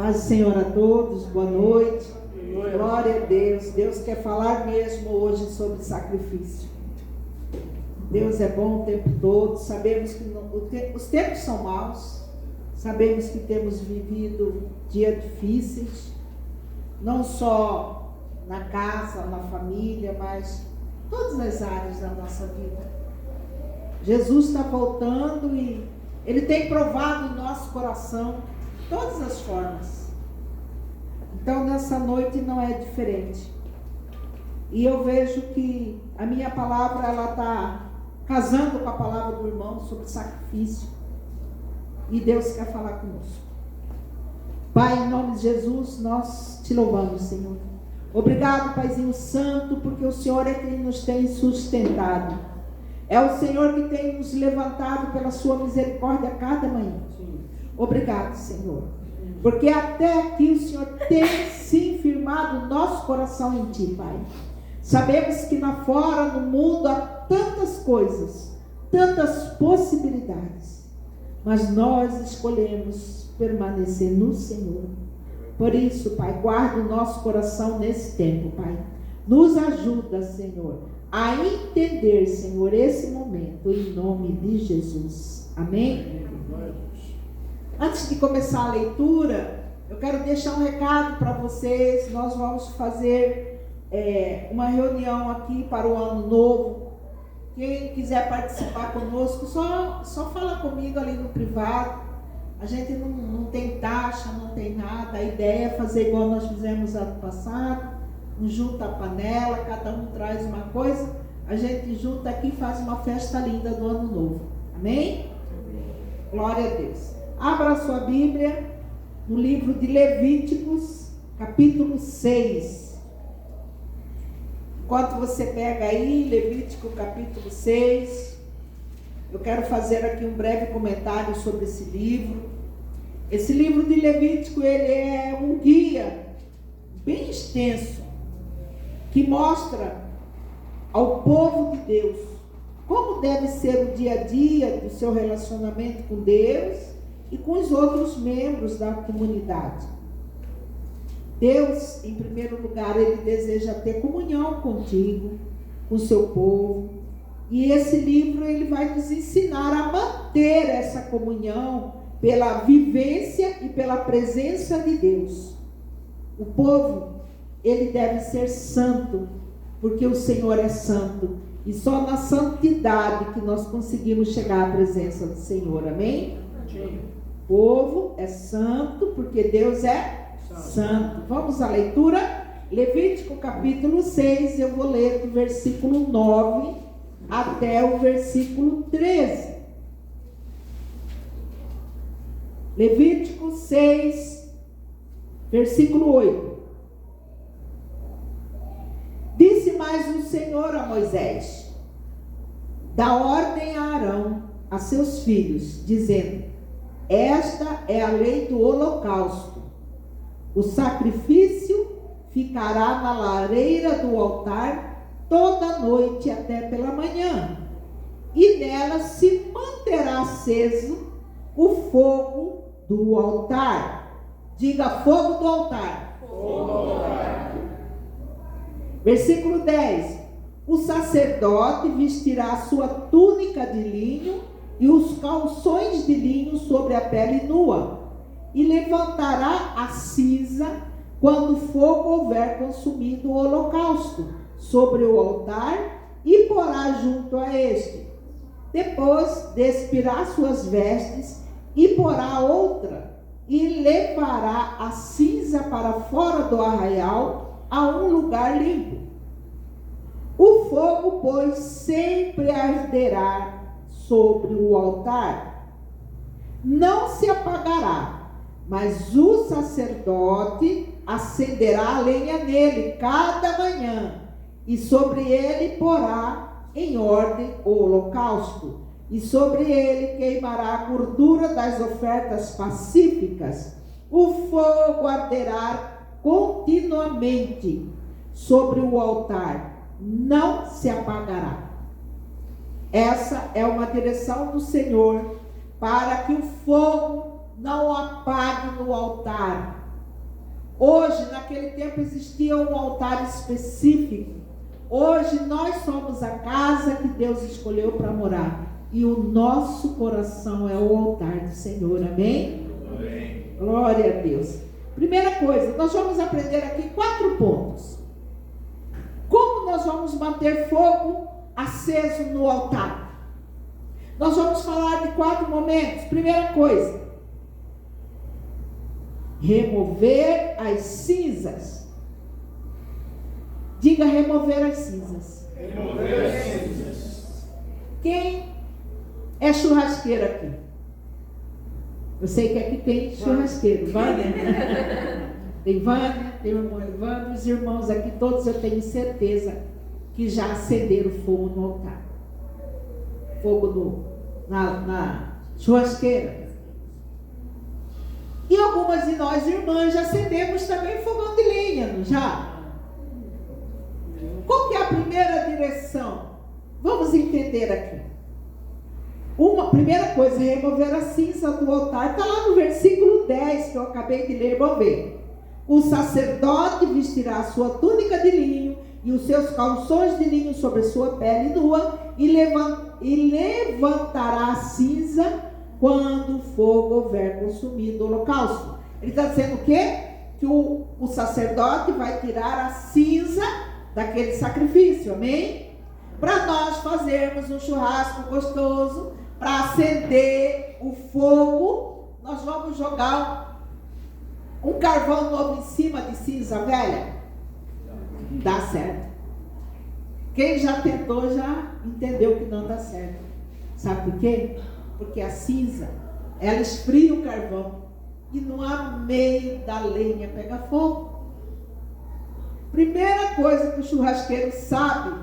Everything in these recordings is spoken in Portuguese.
Paz do Senhor a todos, boa noite. Glória a Deus. Deus quer falar mesmo hoje sobre sacrifício. Deus é bom o tempo todo. Sabemos que os tempos são maus. Sabemos que temos vivido dias difíceis, não só na casa, na família, mas todas as áreas da nossa vida. Jesus está voltando e Ele tem provado o nosso coração de todas as formas. Então nessa noite não é diferente. E eu vejo que a minha palavra ela está casando com a palavra do irmão sobre sacrifício. E Deus quer falar conosco. Pai, em nome de Jesus, nós te louvamos, Senhor. Obrigado, Paizinho Santo, porque o Senhor é quem nos tem sustentado. É o Senhor que tem nos levantado pela sua misericórdia a cada manhã. Obrigado, Senhor. Porque até aqui o Senhor tem sim firmado o nosso coração em Ti, Pai. Sabemos que lá fora, no mundo, há tantas coisas, tantas possibilidades. Mas nós escolhemos permanecer no Senhor. Por isso, Pai, guarda o nosso coração nesse tempo, Pai. Nos ajuda, Senhor, a entender, Senhor, esse momento, em nome de Jesus. Amém? Antes de começar a leitura, eu quero deixar um recado para vocês. Nós vamos fazer uma reunião aqui para o ano novo. Quem quiser participar conosco, só fala comigo ali no privado. A gente não tem taxa, não tem nada. A ideia é fazer igual nós fizemos ano passado. Junta a panela, cada um traz uma coisa. A gente junta aqui e faz uma festa linda do ano novo. Amém? Glória a Deus. Abra a sua Bíblia no livro de Levíticos, capítulo 6. Enquanto você pega aí, Levítico capítulo 6, eu quero fazer aqui um breve comentário sobre esse livro. Esse livro de Levítico, ele é um guia bem extenso, que mostra ao povo de Deus como deve ser o dia a dia do seu relacionamento com Deus e com os outros membros da comunidade. Deus, em primeiro lugar, Ele deseja ter comunhão contigo, com o seu povo. E esse livro, ele vai nos ensinar a manter essa comunhão pela vivência e pela presença de Deus. O povo, ele deve ser santo, porque o Senhor é santo. E só na santidade que nós conseguimos chegar à presença do Senhor. Amém? Sim. O povo é santo, porque Deus é santo. Vamos à leitura. Levítico capítulo 6, eu vou ler do versículo 9 até o versículo 13. Levítico 6, versículo 8. Disse mais o Senhor a Moisés: dá ordem a Arão, a seus filhos, dizendo: esta é a lei do holocausto. O sacrifício ficará na lareira do altar toda a noite até pela manhã, e nela se manterá aceso o fogo do altar. Diga: fogo do altar. Fogo do altar. Versículo 10. O sacerdote vestirá a sua túnica de linho e os calções de linho sobre a pele nua, e levantará a cinza quando o fogo houver consumido o holocausto sobre o altar, e porá junto a este. Depois despirá suas vestes e porá outra, e levará a cinza para fora do arraial a um lugar limpo. O fogo, pois, sempre arderá sobre o altar, não se apagará, mas o sacerdote acenderá a lenha nele cada manhã, e sobre ele porá em ordem o holocausto, e sobre ele queimará a gordura das ofertas pacíficas. O fogo arderá continuamente sobre o altar, não se apagará. Essa é uma direção do Senhor, para que o fogo não apague no altar. Hoje, naquele tempo, existia um altar específico. Hoje, nós somos a casa que Deus escolheu para morar. E o nosso coração é o altar do Senhor. Amém? Amém. Glória a Deus. Primeira coisa, nós vamos aprender aqui 4 pontos. Como nós vamos manter fogo aceso no altar? Nós vamos falar de 4 momentos. Primeira coisa, remover as cinzas. Diga: remover as cinzas. Remover as cinzas. Quem é churrasqueiro aqui? Eu sei que aqui tem churrasqueiro. Vânia? Tem Vânia, tem o irmão Evandro, os irmãos aqui, todos eu tenho certeza que já acenderam fogo no altar. Fogo na churrasqueira. E algumas de nós, irmãs, já acendemos também fogão de lenha, não já? Qual que é a primeira direção? Vamos entender aqui. Primeira coisa, remover a cinza do altar. Está lá no versículo 10 que eu acabei de ler. Vamos ver. O sacerdote vestirá a sua túnica de linho e os seus calções de linho sobre a sua pele nua e levantará a cinza quando o fogo houver consumido o holocausto. Ele está dizendo o quê? Que o sacerdote vai tirar a cinza daquele sacrifício, amém? Para nós fazermos um churrasco gostoso, para acender o fogo, nós vamos jogar um carvão novo em cima de cinza velha. Não dá certo. Quem já tentou já entendeu que não dá certo. Sabe por quê? Porque a cinza, ela esfria o carvão e não há meio da lenha pegar fogo. Primeira coisa que o churrasqueiro sabe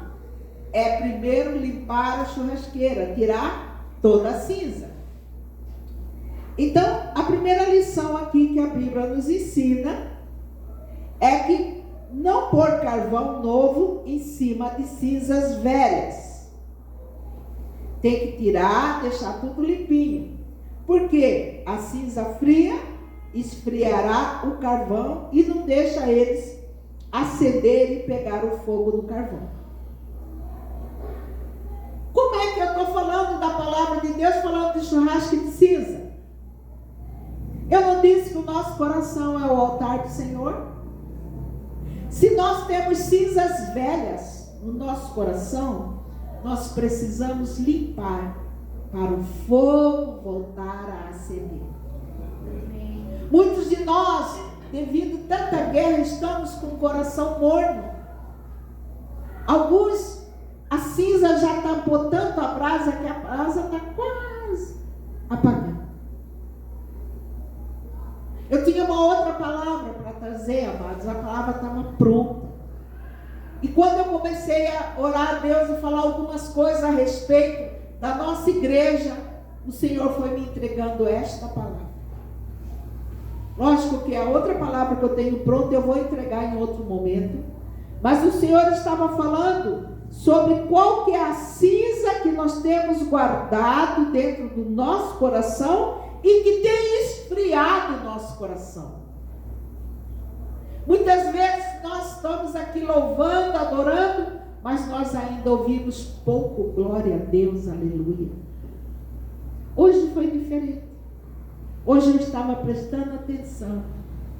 é primeiro limpar a churrasqueira, tirar toda a cinza. Então, a primeira lição aqui que a Bíblia nos ensina é que não pôr carvão novo em cima de cinzas velhas. Tem que tirar, deixar tudo limpinho. Porque a cinza fria esfriará o carvão e não deixa eles acender e pegar o fogo do carvão. Como é que eu estou falando da palavra de Deus, falando de churrasco e de cinza? Eu não disse que o nosso coração é o altar do Senhor? Se nós temos cinzas velhas no nosso coração, nós precisamos limpar para o fogo voltar a acender. Muitos de nós, devido a tanta guerra, estamos com o coração morno. Alguns, a cinza já tampou tanto a brasa que a brasa está quase apagando. Eu tinha uma outra palavra para trazer, amados. A palavra estava pronta. E quando eu comecei a orar a Deus e falar algumas coisas a respeito da nossa igreja, o Senhor foi me entregando esta palavra. Lógico que a outra palavra que eu tenho pronta eu vou entregar em outro momento. Mas o Senhor estava falando sobre qual que é a cinza que nós temos guardado dentro do nosso coração e que tem esfriado o nosso coração. Muitas vezes nós estamos aqui louvando, adorando, mas nós ainda ouvimos pouco, glória a Deus, aleluia. Hoje foi diferente. Hoje eu estava prestando atenção.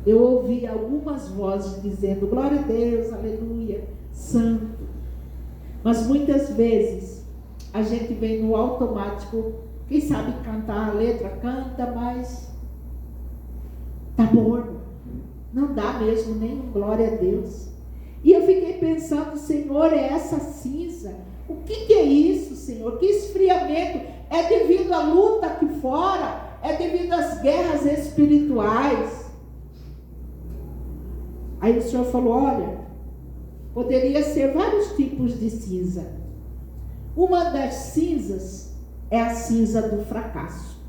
Eu ouvi algumas vozes dizendo, glória a Deus, aleluia, santo. Mas muitas vezes a gente vem no automático. Quem sabe cantar a letra, canta, mas está morno. Não dá mesmo nem glória a Deus. E eu fiquei pensando, Senhor, é essa cinza? O que é isso, Senhor? Que esfriamento? É devido à luta aqui fora? É devido às guerras espirituais? Aí o Senhor falou, olha, poderia ser vários tipos de cinza. Uma das cinzas é a cinza do fracasso.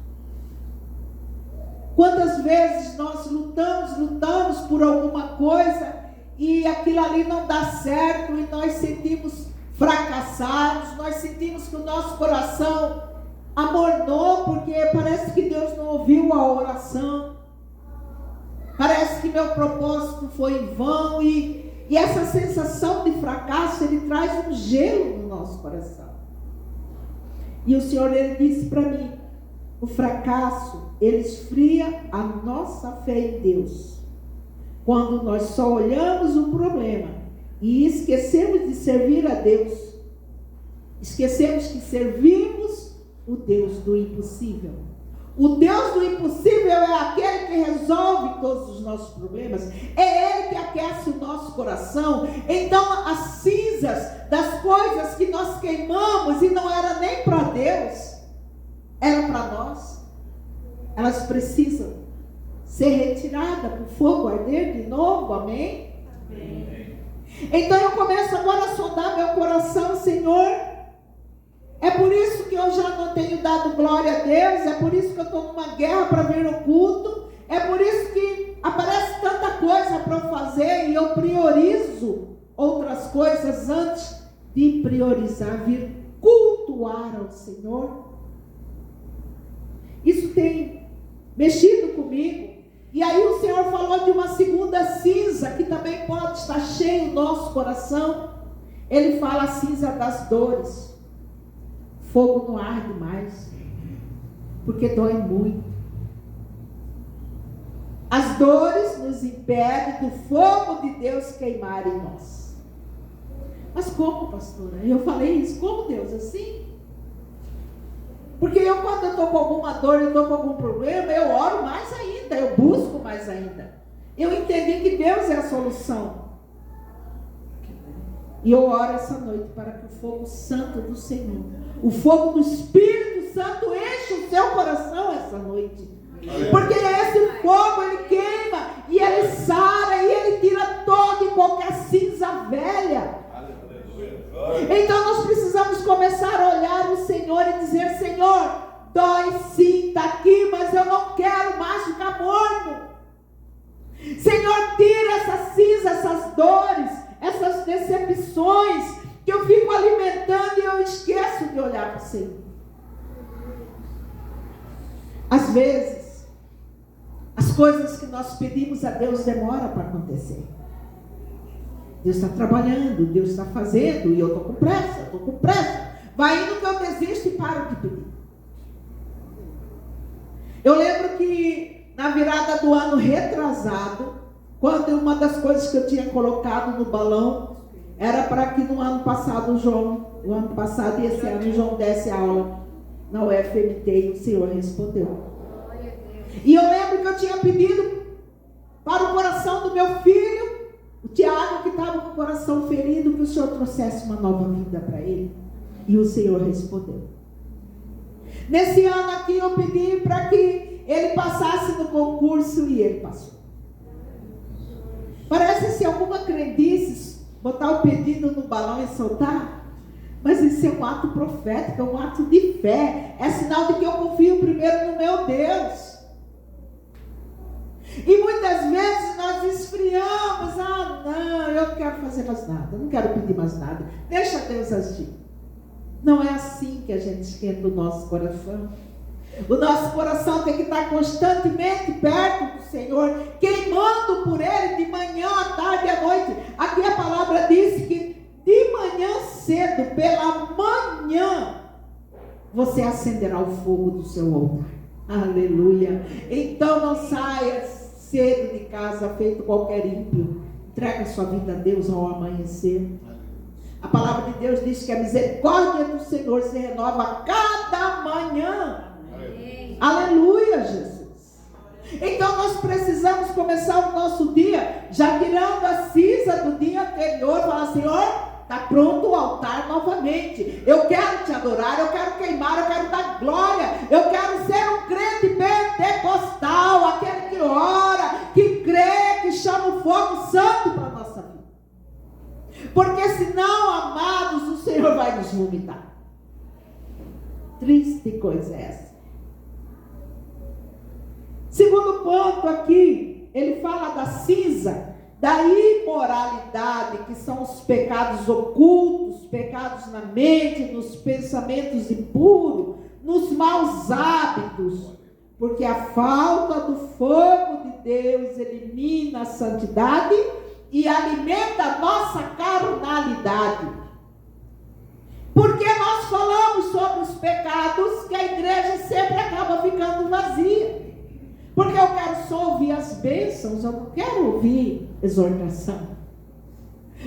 Quantas vezes nós lutamos por alguma coisa e aquilo ali não dá certo e nós sentimos fracassados, nós sentimos que o nosso coração amornou porque parece que Deus não ouviu a oração. Parece que meu propósito foi em vão e essa sensação de fracasso, ele traz um gelo no nosso coração. E o Senhor, ele disse para mim, o fracasso, ele esfria a nossa fé em Deus. Quando nós só olhamos o problema e esquecemos de servir a Deus, esquecemos que servimos o Deus do impossível. O Deus do impossível é aquele que resolve todos os nossos problemas. É Ele que aquece o nosso coração. Então as cinzas das coisas que nós queimamos, e não era nem para Deus, era para nós, elas precisam ser retiradas para o fogo arder de novo, amém? Amém. Então eu começo agora a sondar meu coração, Senhor. É por isso que eu já não tenho dado glória a Deus, é por isso que eu estou numa guerra para vir no culto, é por isso que aparece tanta coisa para eu fazer e eu priorizo outras coisas antes de priorizar, vir cultuar ao Senhor. Isso tem mexido comigo. E aí o Senhor falou de uma segunda cinza que também pode estar cheio no nosso coração. Ele fala a cinza das dores. Fogo não arde mais, porque dói muito. As dores nos impedem do fogo de Deus queimar em nós. Mas como, pastora? Eu falei isso, como Deus? Assim? Porque eu, quando eu estou com alguma dor, eu estou com algum problema, eu oro mais ainda, eu busco mais ainda. Eu entendi que Deus é a solução. E eu oro essa noite para que o fogo santo do Senhor, o fogo do Espírito Santo enche o seu coração essa noite. Porque esse fogo, ele queima, e ele sara, e ele tira toda e qualquer cinza velha. Então nós precisamos começar a olhar o Senhor e dizer: Senhor, dói sim, está aqui, mas eu não quero mais ficar morno. Senhor, tira essa cinza, essas dores, essas decepções que eu fico alimentando e eu esqueço de olhar para o Senhor. Às vezes, as coisas que nós pedimos a Deus demoram para acontecer. Deus está trabalhando, Deus está fazendo, e eu estou com pressa. Vai indo que eu desisto e paro de pedir. Eu lembro que na virada do ano retrasado, quando uma das coisas que eu tinha colocado no balão era para que no ano passado o ano passado e esse ano o João desse aula na UFMT, e o Senhor respondeu. E eu lembro que eu tinha pedido para o coração do meu filho, o Tiago, que estava com o coração ferido, que o Senhor trouxesse uma nova vida para ele. E o Senhor respondeu. Nesse ano aqui eu pedi para que ele passasse no concurso e ele passou. Parece ser alguma crendice botar o pedido no balão e soltar, mas isso é um ato profético, é um ato de fé, é sinal de que eu confio primeiro no meu Deus. E muitas vezes nós esfriamos: não, eu não quero fazer mais nada, não quero pedir mais nada, deixa Deus agir. Não é assim que a gente esquenta o nosso coração. O nosso coração tem que estar constantemente perto do Senhor, queimando por Ele de manhã, à tarde e à noite. Aqui a palavra diz que de manhã cedo, pela manhã, você acenderá o fogo do seu altar. Aleluia. Então não saia cedo de casa feito qualquer ímpio. Entrega sua vida a Deus ao amanhecer. A palavra de Deus diz que a misericórdia do Senhor se renova a cada manhã. Aleluia, Jesus. Então nós precisamos começar o nosso dia já tirando a cinza do dia anterior. Falar: Senhor, está pronto o altar novamente. Eu quero te adorar, eu quero queimar, eu quero dar glória. Eu quero ser um crente pentecostal, aquele que ora, que crê, que chama o fogo santo para a nossa vida. Porque senão, amados, o Senhor vai nos vomitar. Triste coisa é essa. Segundo ponto aqui, ele fala da cinza, da imoralidade, que são os pecados ocultos, pecados na mente, nos pensamentos impuros, nos maus hábitos, Porque a falta do fogo de Deus elimina a santidade e alimenta a nossa carnalidade. Porque nós falamos sobre os pecados que a igreja sempre acaba ficando vazia. Porque eu quero só ouvir as bênçãos, eu não quero ouvir exortação.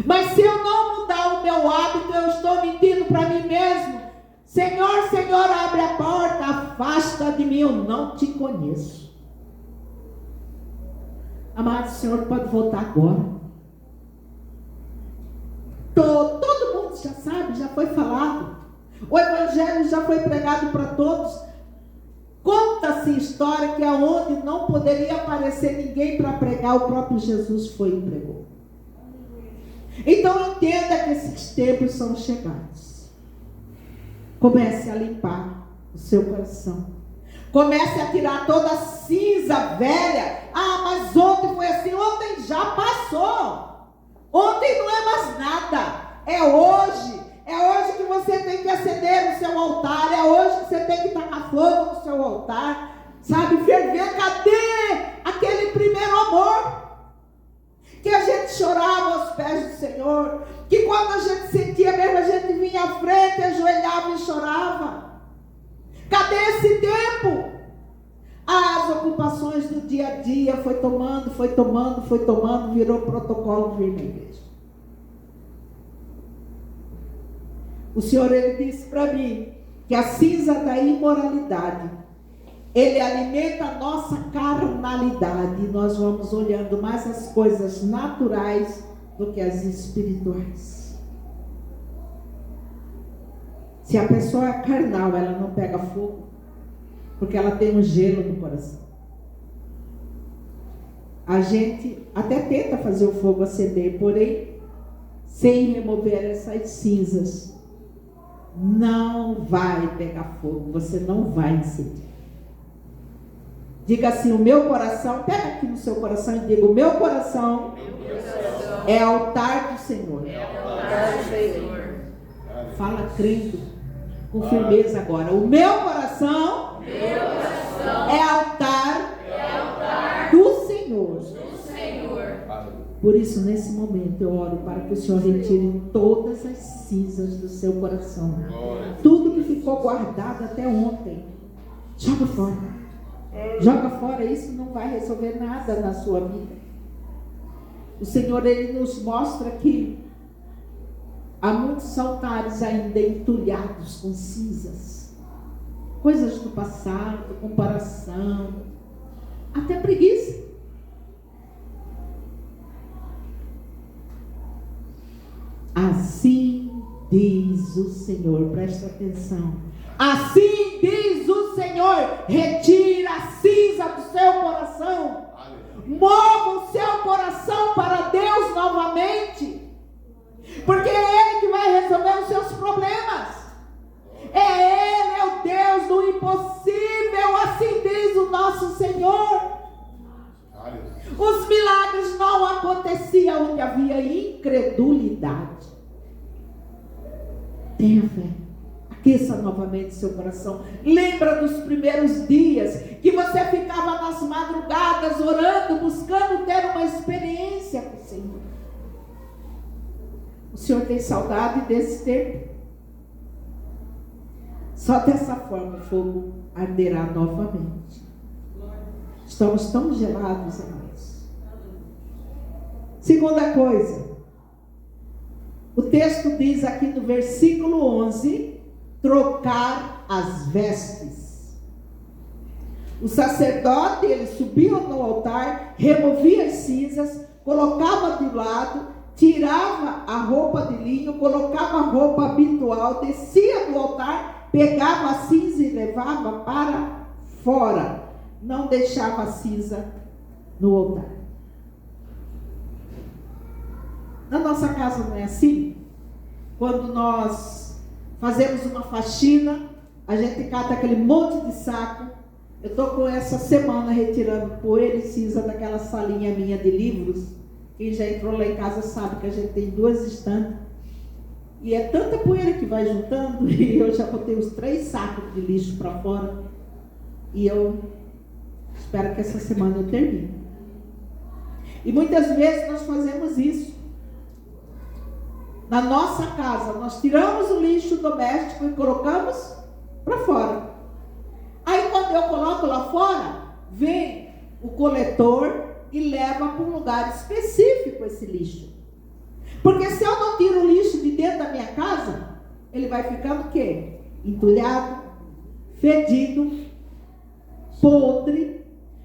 Mas se eu não mudar o meu hábito, eu estou mentindo para mim mesmo. Senhor, Senhor, abre a porta, afasta de mim, eu não te conheço. Amado, o Senhor pode voltar agora. Todo mundo já sabe, já foi falado. O evangelho já foi pregado para todos. Conta-se história que aonde não poderia aparecer ninguém para pregar, o próprio Jesus foi e pregou. Então entenda que esses tempos são chegados. Comece a limpar o seu coração. Comece a tirar toda a cinza velha. Ah, mas ontem foi assim. Ontem já passou. Ontem não é mais nada. É hoje. É hoje que você tem que acender o seu altar. É hoje que você tem que tacar fogo no seu altar. Sabe, ferver. Cadê aquele primeiro amor? Que a gente chorava aos pés do Senhor. Que quando a gente sentia mesmo, a gente vinha à frente, ajoelhava e chorava. Cadê esse tempo? As ocupações do dia a dia foi tomando, virou protocolo vir na igreja. O Senhor, Ele disse para mim que a cinza da imoralidade, Ele alimenta a nossa carnalidade. E nós vamos olhando mais as coisas naturais do que as espirituais. Se a pessoa é carnal, ela não pega fogo, porque ela tem um gelo no coração. A gente até tenta fazer o fogo acender, porém, sem remover essas cinzas, não vai pegar fogo, você não vai acender. Diga assim, o meu coração, pega aqui no seu coração e diga, o meu coração é altar do Senhor. Fala crendo, com firmeza agora. O meu coração é altar do Senhor. Por isso, nesse momento, eu oro para que o Senhor retire todas as cinzas do seu coração. Tudo que ficou guardado até ontem, joga fora. Joga fora, isso não vai resolver nada na sua vida. O Senhor, Ele nos mostra que há muitos altares ainda entulhados com cinzas. Coisas do passado, comparação, até preguiça. Assim diz o Senhor, presta atenção. Assim diz o Senhor, retira a cinza do seu coração. Mova o seu coração para Deus novamente. Porque é Ele que vai resolver os seus problemas. É Ele, é o Deus do impossível, assim diz o nosso Senhor. Os milagres não aconteciam onde havia incredulidade. Tenha fé. Aqueça novamente seu coração. Lembra dos primeiros dias que você ficava nas madrugadas orando, buscando ter uma experiência com o Senhor. O Senhor tem saudade desse tempo? Só dessa forma o fogo arderá novamente. Estamos tão gelados, amados. Segunda coisa, o texto diz aqui no versículo 11, trocar as vestes. O sacerdote, ele subia no altar, removia as cinzas, colocava de lado, tirava a roupa de linho, colocava a roupa habitual, descia do altar, pegava a cinza e levava para fora. Não deixava a cinza no altar. Na nossa casa não é assim? Quando nós fazemos uma faxina, a gente cata aquele monte de saco. Eu estou com essa semana retirando poeira e cinza daquela salinha minha de livros. Quem já entrou lá em casa sabe que a gente tem 2 estantes. E é tanta poeira que vai juntando, e eu já botei os 3 sacos de lixo para fora. E eu Espero que essa semana eu termine. E muitas vezes nós fazemos isso. Na nossa casa, nós tiramos o lixo doméstico e colocamos para fora. Aí quando eu coloco lá fora, vem o coletor e leva para um lugar específico esse lixo. Porque se eu não tiro o lixo de dentro da minha casa, ele vai ficando o quê? Entulhado, fedido, podre,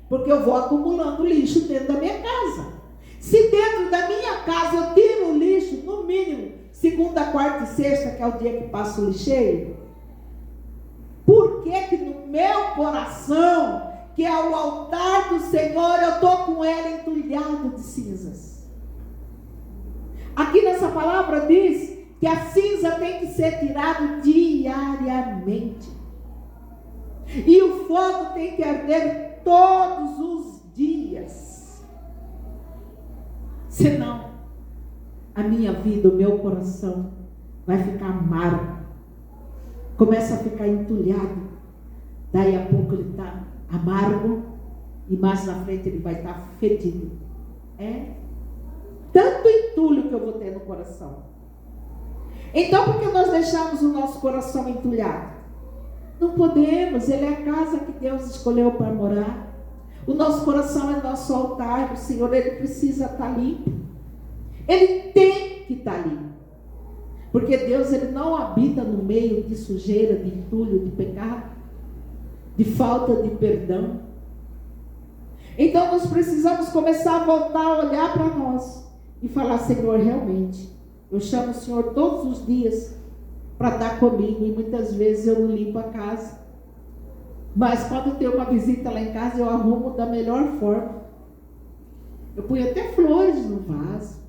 porque eu vou acumulando lixo dentro da minha casa. Se dentro da minha casa eu tiro o lixo, no mínimo, segunda, quarta e sexta, que é o dia que passa o lixeiro, por que no meu coração, que é o altar do Senhor, eu estou com ele entulhado de cinzas? Aqui nessa palavra diz que a cinza tem que ser tirada diariamente. E o fogo tem que arder todos os dias. Senão, a minha vida, o meu coração vai ficar amargo. Começa a ficar entulhado. Daí a pouco ele está amargo e mais na frente ele vai estar fedido. É tanto entulho que eu vou ter no coração. Então, por que nós deixamos o nosso coração entulhado? Não podemos. Ele é a casa que Deus escolheu para morar. O nosso coração é nosso altar. O Senhor, ele precisa estar limpo. Ele tem que estar limpo. Porque Deus, ele não habita no meio de sujeira, de entulho, de pecado, de falta de perdão. Então nós precisamos começar a voltar a olhar para nós e falar: Senhor, realmente, eu chamo o Senhor todos os dias para estar comigo, e muitas vezes eu não limpo a casa. Mas quando tem uma visita lá em casa, eu arrumo da melhor forma. Eu ponho até flores no vaso.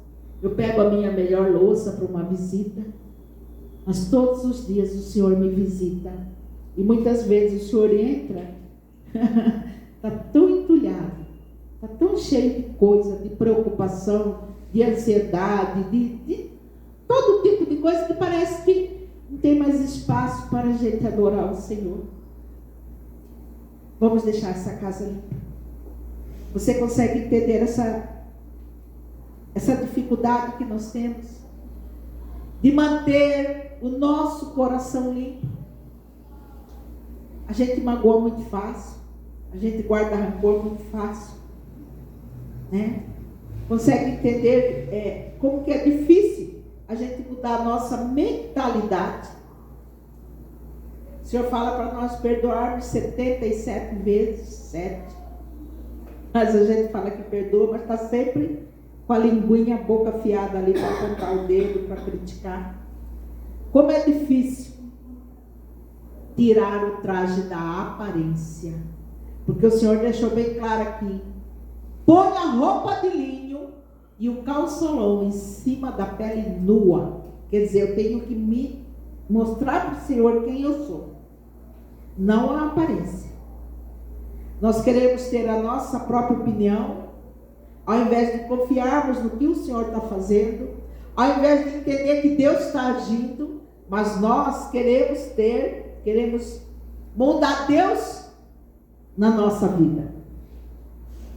Eu pego a minha melhor louça para uma visita. Mas todos os dias o Senhor me visita. E muitas vezes o Senhor entra, está tão entulhado, está tão cheio de coisa, de preocupação, de ansiedade, de todo tipo de coisa, que parece que não tem mais espaço para a gente adorar o Senhor. Vamos deixar essa casa limpa. Você consegue entender essa dificuldade que nós temos de manter o nosso coração limpo? A gente magoa muito fácil, a gente guarda rancor muito fácil, né? Consegue entender como que é difícil a gente mudar a nossa mentalidade? O Senhor fala para nós perdoarmos 77 vezes 7. Mas a gente fala que perdoa, mas está sempre com a linguinha, a boca afiada ali para apontar o dedo, para criticar. Como é difícil tirar o traje da aparência. Porque o Senhor deixou bem claro aqui: põe a roupa de linho e o calçolão em cima da pele nua. Quer dizer, eu tenho que me mostrar para o Senhor quem eu sou, não a aparência. Nós queremos ter a nossa própria opinião, ao invés de confiarmos no que o Senhor está fazendo, ao invés de entender que Deus está agindo, mas nós queremos moldar Deus na nossa vida.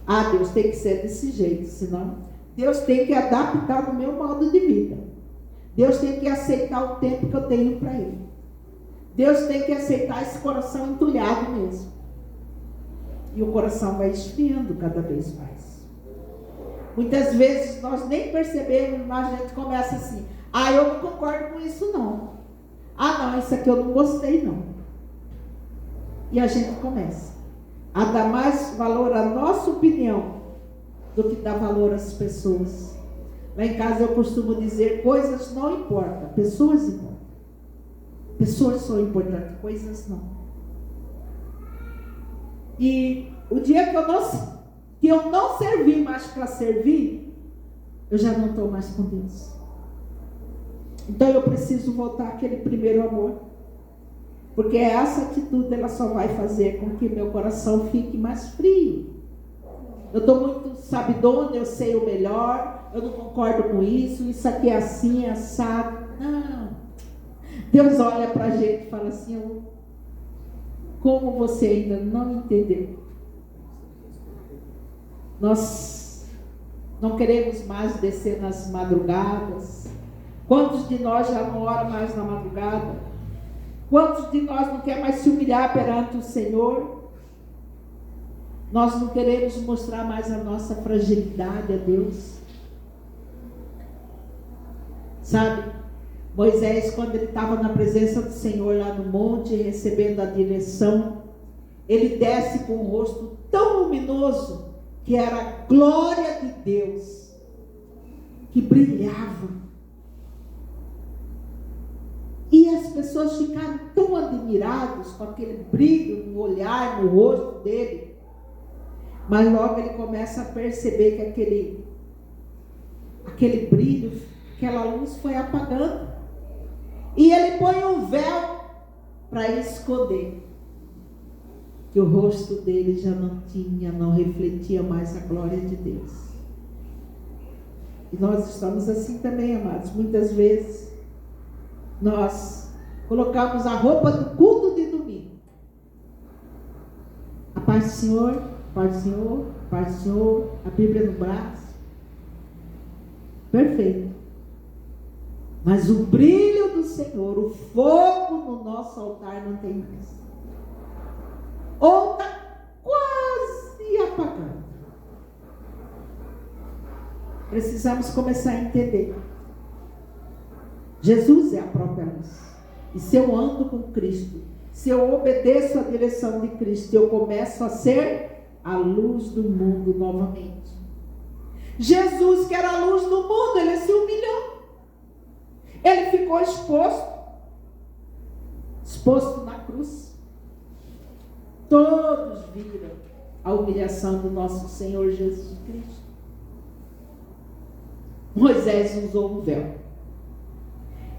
Ah, Deus tem que ser desse jeito, senão Deus tem que adaptar no meu modo de vida. Deus tem que aceitar o tempo que eu tenho para Ele. Deus tem que aceitar esse coração entulhado mesmo. E o coração vai esfriando cada vez mais. Muitas vezes nós nem percebemos, mas a gente começa assim: ah, eu não concordo com isso não. Ah, não, isso aqui eu não gostei não. E a gente começa a dar mais valor à nossa opinião do que dar valor às pessoas. Lá em casa eu costumo dizer: coisas não importam, pessoas importam. Pessoas são importantes, coisas não. E o dia que eu não servi mais para servir, eu já não estou mais com Deus. Então eu preciso voltar àquele primeiro amor. Porque essa atitude, ela só vai fazer com que meu coração fique mais frio. Eu estou muito sabidona, eu sei o melhor, eu não concordo com isso aqui é assim, é assado. Não. Deus olha para a gente e fala assim: como você ainda não entendeu Nós não queremos mais descer nas madrugadas. Quantos de nós já não oram mais na madrugada? Quantos de nós não quer mais se humilhar perante o Senhor? Nós não queremos mostrar mais a nossa fragilidade a Deus. Sabe, Moisés, quando ele estava na presença do Senhor lá no monte, recebendo a direção, ele desce com um rosto tão luminoso, que era a glória de Deus, que brilhava. E as pessoas ficaram tão admiradas com aquele brilho no olhar, no rosto dele. Mas logo ele começa a perceber que aquele brilho, aquela luz foi apagando. E ele põe um véu para esconder. Que o rosto dele já não refletia mais a glória de Deus. E nós estamos assim também, amados. Muitas vezes nós colocamos a roupa do culto de domingo. A paz do Senhor, a paz do Senhor, a paz do Senhor, a Bíblia no braço. Perfeito. Mas o brilho do Senhor, o fogo no nosso altar não tem mais. Ou está quase apagando. Precisamos começar a entender. Jesus é a própria luz. E se eu ando com Cristo, se eu obedeço à direção de Cristo, eu começo a ser a luz do mundo novamente. Jesus, que era a luz do mundo, ele se humilhou. Ele ficou exposto na cruz. Todos viram a humilhação do nosso Senhor Jesus Cristo. Moisés usou um véu.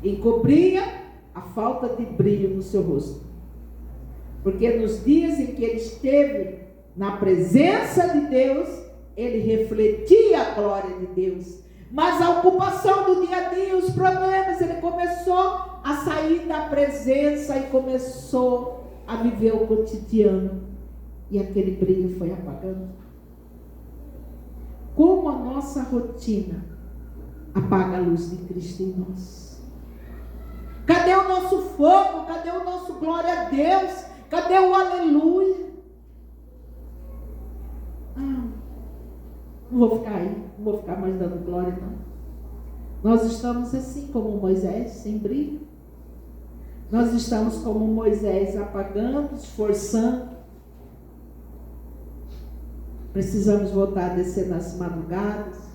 Encobria a falta de brilho no seu rosto. Porque nos dias em que ele esteve na presença de Deus, ele refletia a glória de Deus. Mas a ocupação do dia a dia, os problemas, ele começou a sair da presença e começou a viver o cotidiano. E aquele brilho foi apagando. Como a nossa rotina apaga a luz de Cristo em nós. Cadê o nosso fogo? Cadê o nosso glória a Deus? Cadê o aleluia? Não vou ficar aí, não vou ficar mais dando glória, não. Nós estamos assim como Moisés, sem brilho. Nós estamos como Moisés, apagando, esforçando. Precisamos voltar a descer nas madrugadas.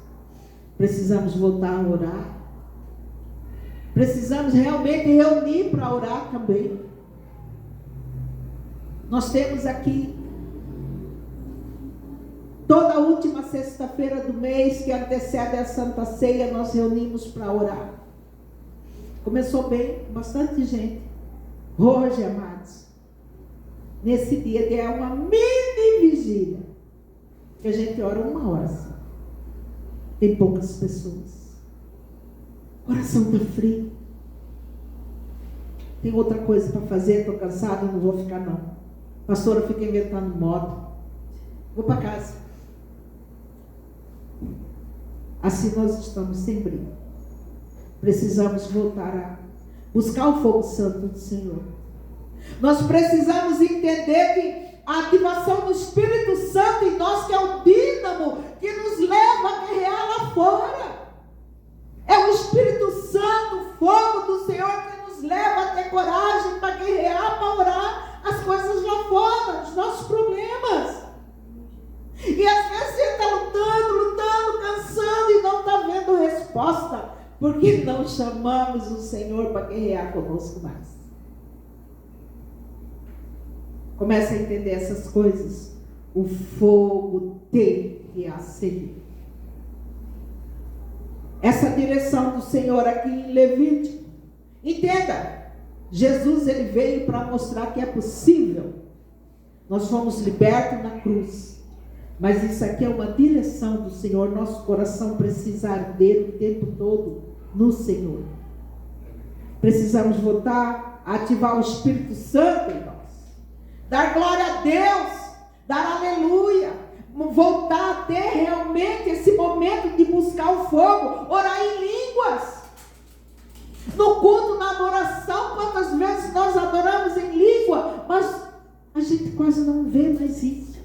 Precisamos voltar a orar. Precisamos realmente reunir para orar também. Nós temos aqui toda a última sexta-feira do mês que antecede a Santa Ceia, nós reunimos para orar. Começou bem, bastante gente. Hoje, amados, nesse dia é uma mini vigília, que a gente ora 1 hora só. Tem poucas pessoas. O coração está frio. Tem outra coisa para fazer, estou cansado, não vou ficar não. Pastora, fica inventando moda. Vou para casa. Assim nós estamos sem brilho. Precisamos voltar a buscar o fogo santo do Senhor. Nós precisamos entender que a ativação do Espírito Santo em nós, que é o dínamo que nos leva a guerrear lá fora. É o Espírito Santo, o fogo do Senhor, que nos leva a ter coragem para guerrear, para orar as coisas lá fora, os nossos problemas. E às vezes você está lutando, cansando e não está vendo resposta, porque não chamamos o Senhor para guerrear conosco mais. Comece a entender essas coisas. O fogo tem que acender. Essa direção do Senhor aqui em Levítico. Entenda, Jesus ele veio para mostrar que é possível. Nós fomos libertos na cruz. Mas isso aqui é uma direção do Senhor. Nosso coração precisa arder o tempo todo no Senhor. Precisamos voltar a ativar o Espírito Santo em nós. Dar glória a Deus. Dar aleluia. voltar a ter realmente esse momento de buscar o fogo, orar em línguas. No culto, na adoração, quantas vezes nós adoramos em língua, mas a gente quase não vê mais isso.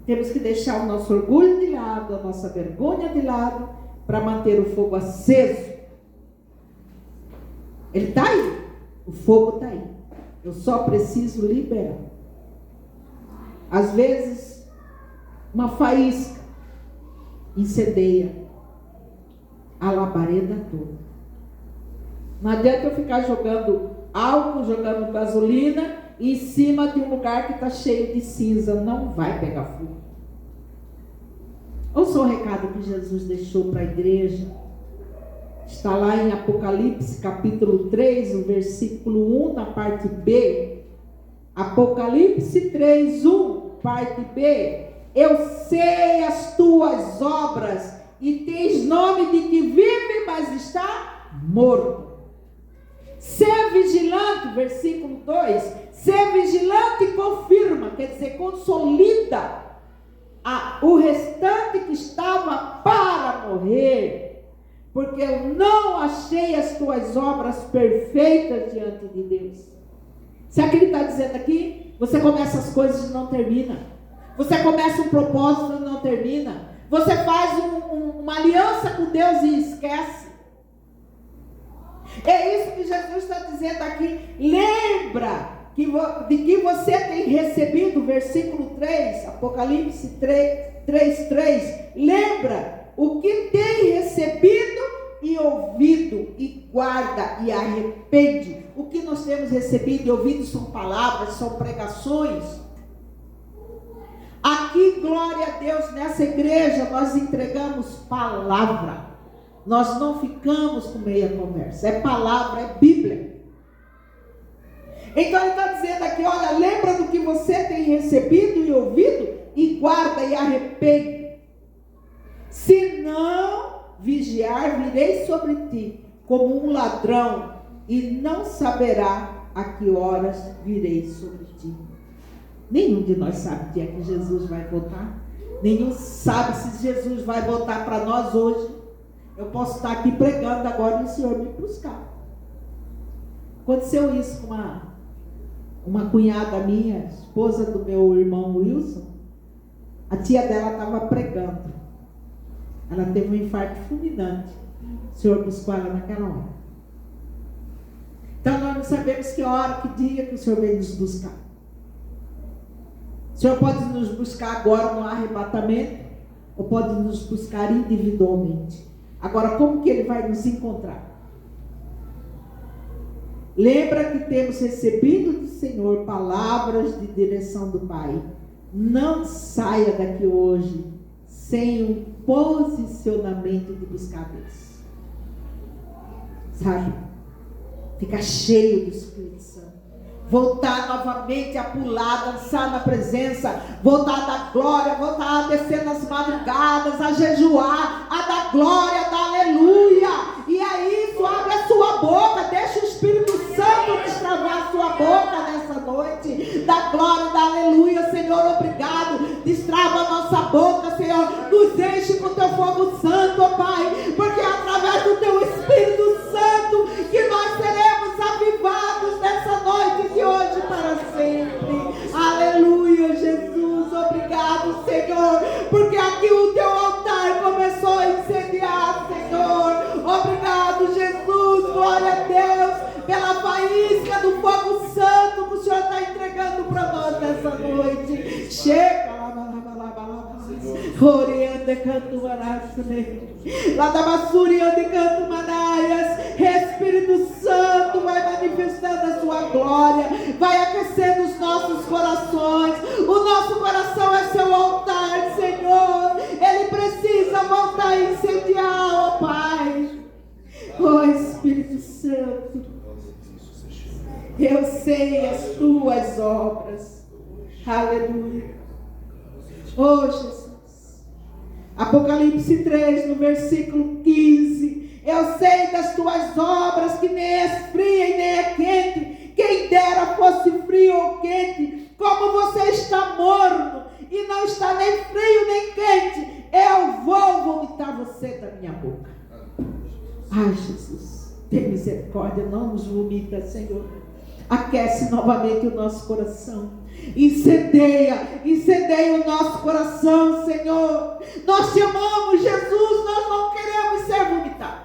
Temos que deixar o nosso orgulho de lado, a nossa vergonha de lado, para manter o fogo aceso. Ele está aí, o fogo está aí. Eu só preciso liberar. Às vezes, uma faísca incendeia a labareda toda. Não adianta eu ficar jogando álcool, jogando gasolina em cima de um lugar que está cheio de cinza. Não vai pegar fogo. Ouça o recado que Jesus deixou para a igreja. Está lá em Apocalipse capítulo 3, o versículo 1, na parte B. Apocalipse 3, 1, parte B. Eu sei as tuas obras, e tens nome de que vive, mas está morto. Ser vigilante, versículo 2. Ser vigilante confirma, quer dizer, consolida o restante que estava para morrer. Porque eu não achei as tuas obras perfeitas diante de Deus. Sabe o que ele está dizendo aqui? Você começa as coisas e não termina. Você começa um propósito e não termina. Você faz uma aliança com Deus e esquece. É isso que Jesus está dizendo aqui. Lembra de que você tem recebido, versículo 3, Apocalipse 3. Lembra o que tem recebido e ouvido, e guarda e arrepende. O que nós temos recebido e ouvido são palavras, são pregações. Aqui, glória a Deus, nessa igreja nós entregamos palavra. Nós não ficamos com meia conversa. É palavra, é Bíblia. Então ele está dizendo aqui, olha, lembra do que você tem recebido e ouvido, e guarda e arrepende. Se não vigiar, virei sobre ti como um ladrão, e não saberá a que horas virei sobre ti. Nenhum de nós sabe o dia que Jesus vai voltar. Nenhum sabe se Jesus vai voltar para nós hoje. Eu posso estar aqui pregando agora e o Senhor me buscar. Aconteceu isso com uma cunhada minha, esposa do meu irmão Wilson. A tia dela estava pregando. Ela teve um infarto fulminante. O Senhor buscou ela naquela hora. Então nós não sabemos que hora, que dia que o Senhor veio nos buscar. O Senhor pode nos buscar agora no arrebatamento, ou pode nos buscar individualmente. Agora, como que Ele vai nos encontrar? Lembra que temos recebido do Senhor palavras de direção do Pai. Não saia daqui hoje sem um posicionamento de buscar Deus. Sabe? Ficar cheio do Espírito Santo. Voltar novamente a pular, dançar na presença, voltar a dar glória, voltar a descer nas madrugadas, a jejuar, a dar glória, a dar aleluia. E é isso, abre a sua boca, deixa o Espírito Santo destravar a sua boca nessa noite. Dá glória, dá aleluia, Senhor, obrigado. Destrava a nossa boca, Senhor, nos enche com teu fogo santo, ó Pai, porque é através do teu Espírito Santo que nós seremos avivados nessa noite de hoje para sempre. Aleluia, Jesus, obrigado, Senhor, porque aqui o teu altar começou a incendiar, Senhor. Obrigado, Jesus, glória a Deus, pela faísca do fogo santo que o Senhor está entregando para nós nessa noite. Chega, Oriente canto marasne, lá da Massuriande canto manaias. Espírito Santo vai manifestando a sua glória, vai aquecendo os nossos corações. O nosso coração é seu altar, Senhor. Ele precisa voltar a incendiar, ó Pai. Ó Espírito Santo, eu sei as tuas obras. Aleluia. Oh Jesus. Apocalipse 3, no versículo 15. Eu sei das tuas obras, que nem és fria e nem é quente. Quem dera fosse frio ou quente. como você está morno e não está nem frio nem quente, eu vou vomitar você da minha boca. Ai, Jesus, tem misericórdia, não nos vomita, Senhor. Aquece novamente o nosso coração. Incendeia o nosso coração, Senhor. Nós te amamos, Jesus, nós não queremos ser vomitados.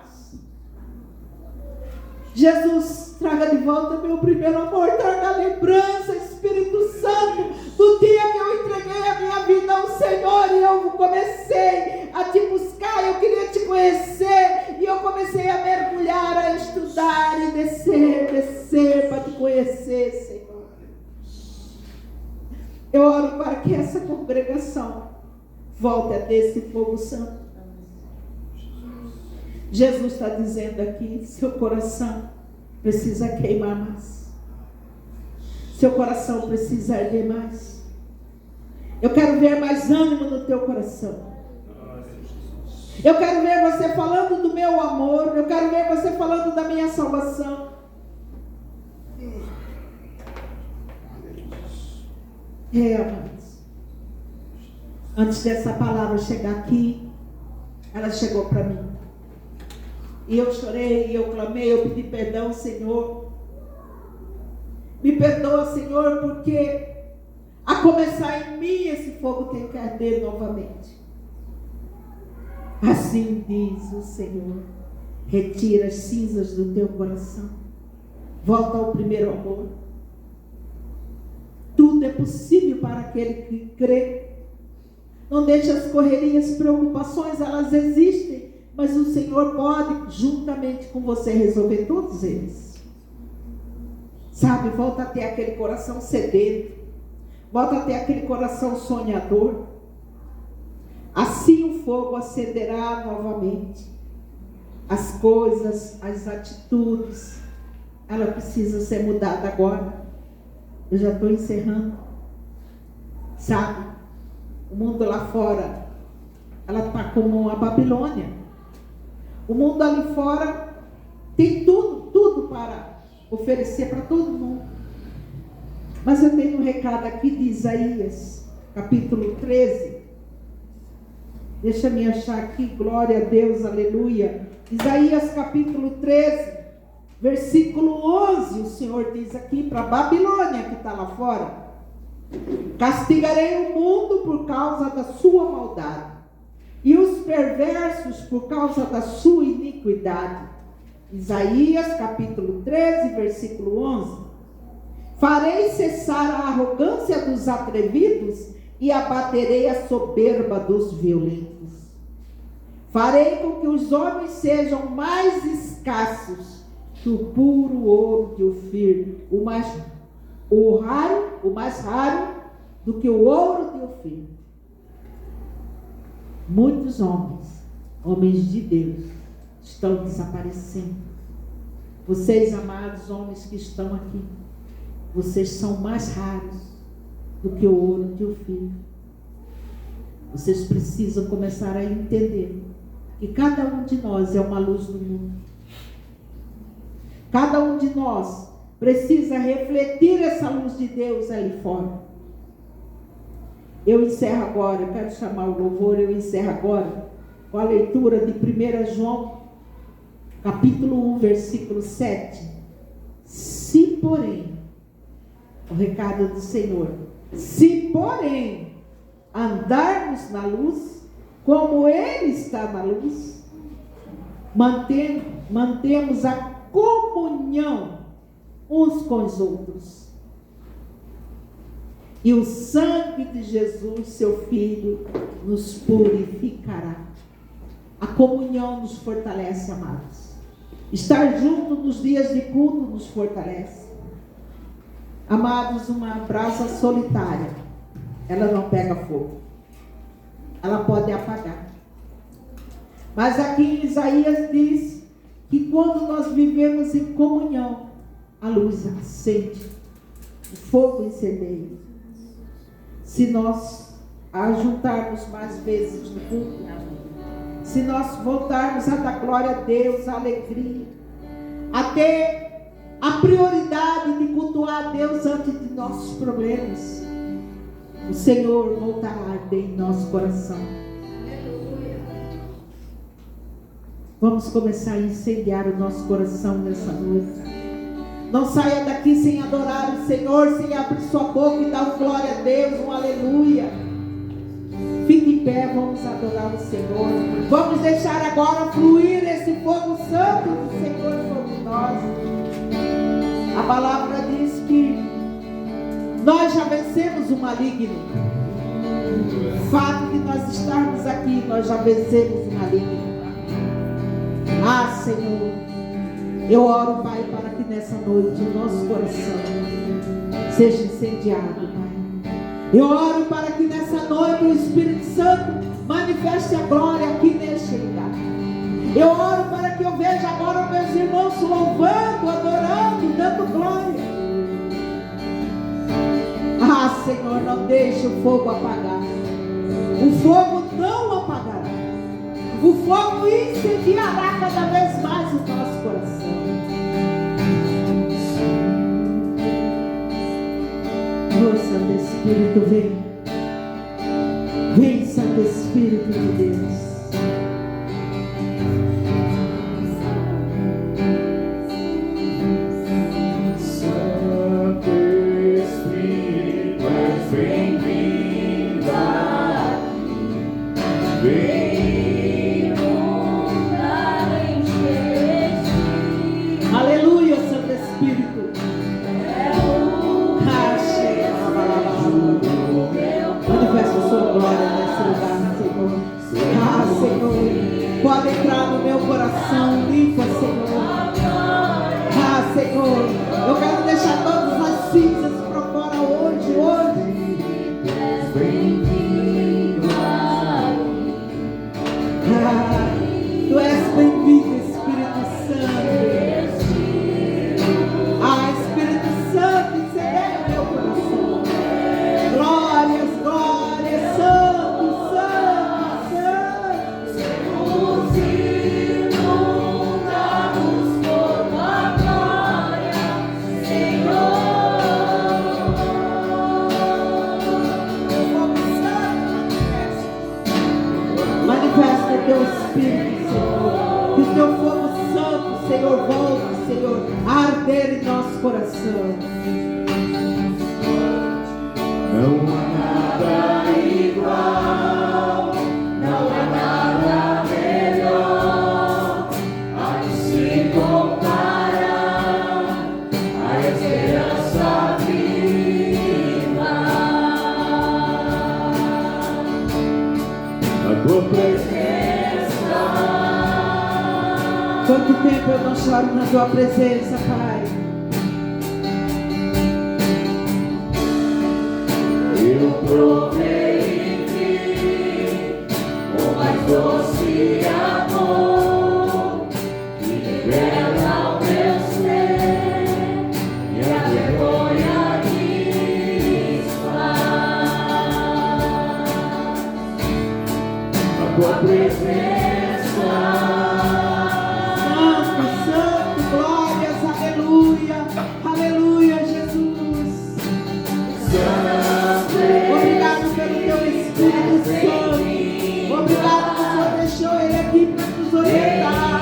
Jesus, traga de volta meu primeiro amor, traga a lembrança, Espírito Santo, do dia que eu entreguei a minha vida ao Senhor e eu comecei a te buscar, eu queria te conhecer, e eu comecei a mergulhar, a estudar e descer para te conhecer, Senhor. Eu oro para que essa congregação volte a ter esse fogo santo. Jesus está dizendo aqui, seu coração precisa queimar mais. Seu coração precisa arder mais. Eu quero ver mais ânimo no teu coração. Eu quero ver você falando do meu amor. Eu quero ver você falando da minha salvação. Amados. Antes dessa palavra chegar aqui, ela chegou para mim. E eu chorei, eu clamei, eu pedi perdão, Senhor. Me perdoa, Senhor, porque a começar em mim esse fogo tem que arder novamente. Assim diz o Senhor. Retira as cinzas do teu coração. Volta ao primeiro amor. Tudo é possível para aquele que crê. Não deixe as correrias, preocupações, elas existem. Mas o Senhor pode, juntamente com você, resolver todos eles. Sabe, volta a ter aquele coração sedento. Volta a ter aquele coração sonhador. Assim o fogo acenderá novamente. As coisas, as atitudes, ela precisa ser mudada agora. Eu já estou encerrando. Sabe, o mundo lá fora, ela está como a Babilônia. O mundo ali fora tem tudo para oferecer para todo mundo. Mas eu tenho um recado aqui de Isaías, capítulo 13. Deixa eu me achar aqui, glória a Deus, aleluia. Isaías capítulo 13, versículo 11, o Senhor diz aqui para a Babilônia que está lá fora: castigarei o mundo por causa da sua maldade, e os perversos por causa da sua iniquidade. Isaías capítulo 13, versículo 11. Farei cessar a arrogância dos atrevidos e abaterei a soberba dos violentos. Farei com que os homens sejam mais escassos que o puro ouro de Ofir, o mais raro do que o ouro de Ofir. Muitos homens de Deus, estão desaparecendo. Vocês, amados homens que estão aqui, vocês são mais raros do que o ouro de Ofir. Vocês precisam começar a entender que cada um de nós é uma luz do mundo. Cada um de nós precisa refletir essa luz de Deus ali fora. Eu encerro agora, eu quero chamar o louvor, eu encerro agora com a leitura de 1 João, capítulo 1, versículo 7. Se porém, o recado do Senhor, se porém andarmos na luz, como Ele está na luz, mantemos a comunhão uns com os outros. E o sangue de Jesus, seu Filho, nos purificará. A comunhão nos fortalece, amados. Estar junto nos dias de culto nos fortalece. Amados, uma brasa solitária, ela não pega fogo. Ela pode apagar. Mas aqui em Isaías diz que quando nós vivemos em comunhão, a luz acende, o fogo incendeia. Se nós ajuntarmos mais vezes no culto, se nós voltarmos a dar glória a Deus, a alegria, a ter a prioridade de cultuar a Deus antes de nossos problemas, o Senhor voltará a arder em nosso coração. Vamos começar a incendiar o nosso coração nessa noite. Não saia daqui sem adorar o Senhor, sem abrir sua boca e dar glória a Deus, um aleluia. Fique em pé, vamos adorar o Senhor. Vamos deixar agora fluir esse fogo santo do Senhor sobre nós. A palavra diz que nós já vencemos o maligno. O fato de nós estarmos aqui, nós já vencemos o maligno. Ah, Senhor, eu oro, Pai, para que nessa noite o nosso coração seja incendiado, Pai. Eu oro para que nessa noite o Espírito Santo manifeste a glória aqui neste lugar. Eu oro para que eu veja agora meus irmãos louvando, adorando, dando glória. Ah, Senhor, não deixe o fogo apagar. O fogo não apagará. O fogo incendiará cada vez mais o nosso coração. Oh, Santo Espírito, vem. Vem, Santo Espírito de Deus. Santo Espírito, és bem-vindo aqui. Vem. Aleluia, Santo Espírito. Manifesta a sua glória nesse lugar, Senhor. Ah, Senhor, pode entrar no meu coração, limpa, Senhor. Ah, Senhor, eu quero deixar todas as cinzas para fora hoje. Ah, tu és bem-vindo, Espírito Santo. Ah, Espírito Santo, incendeia o meu coração. Glórias, glórias, Santo, Santo, Santo. Sermos inundados por tua glória, Senhor. Manifesta o teu Espírito, Senhor. Que o teu fogo santo, Senhor, volte, Senhor, a arder em nosso coração. Não há nada igual, não há nada melhor a que se comparar a esperança viva. A tua presença. Quanto tempo eu não choro na tua presença, Pai. Eu provei em ti o mais doce amor que libera o meu ser e a vergonha desfaz. A tua presença. Santo, glórias, aleluia, aleluia, Jesus. Obrigado pelo teu Espírito Santo. Obrigado que o Senhor deixou ele aqui para nos orientar.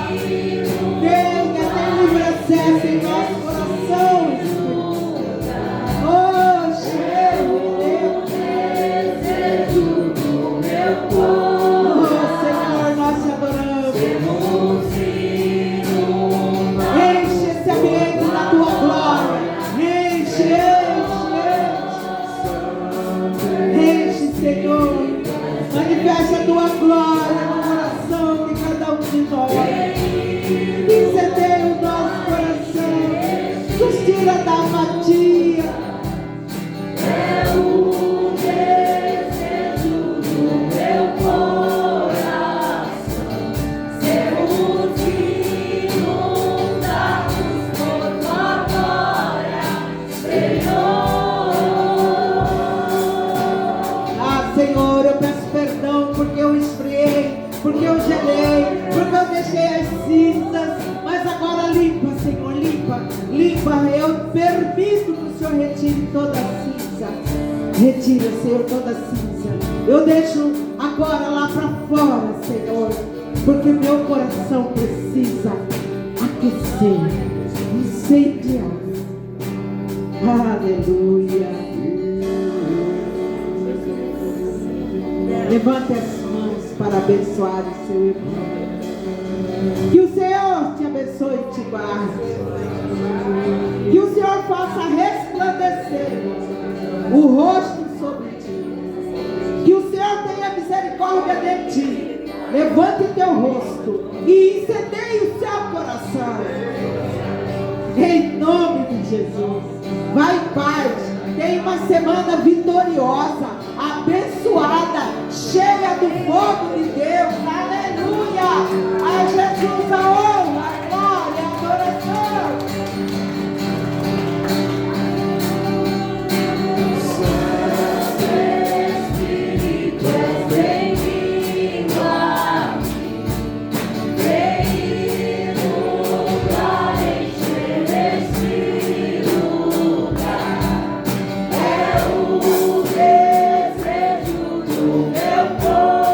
Venha, tem livre acesso em nosso coração, Espírito Santo. Oh, cheiro de Desejo do meu corpo. oh, Senhor, nós te adoramos. Enche esse ambiente da tua glória. Enche, Senhor. Manifesta a tua glória no coração de cada um de nós. Incendeia o nosso coração. Nos tira da apatia. É o desejo do meu coração, sermos inundados por tua glória, Senhor. Ah, Senhor, eu peço perdão porque eu esfriei, porque eu gelei, porque eu deixei as cinzas. Mas agora limpa, Senhor, limpa. Eu permito que o Senhor retire toda a cinza. Retira, Senhor, toda cinza. Eu deixo agora lá para fora, Senhor, porque meu coração precisa aquecer, incendiar. Aleluia. Levante as mãos para abençoar o seu irmão. Que o Senhor te abençoe e te guarde. Que o Senhor faça resplandecer o rosto sobre ti. Que o Senhor tenha misericórdia de ti. Levante teu rosto e incendeie o seu coração. Em nome de Jesus. Vai em paz. Tenha uma semana vitoriosa, abençoada, cheia do fogo de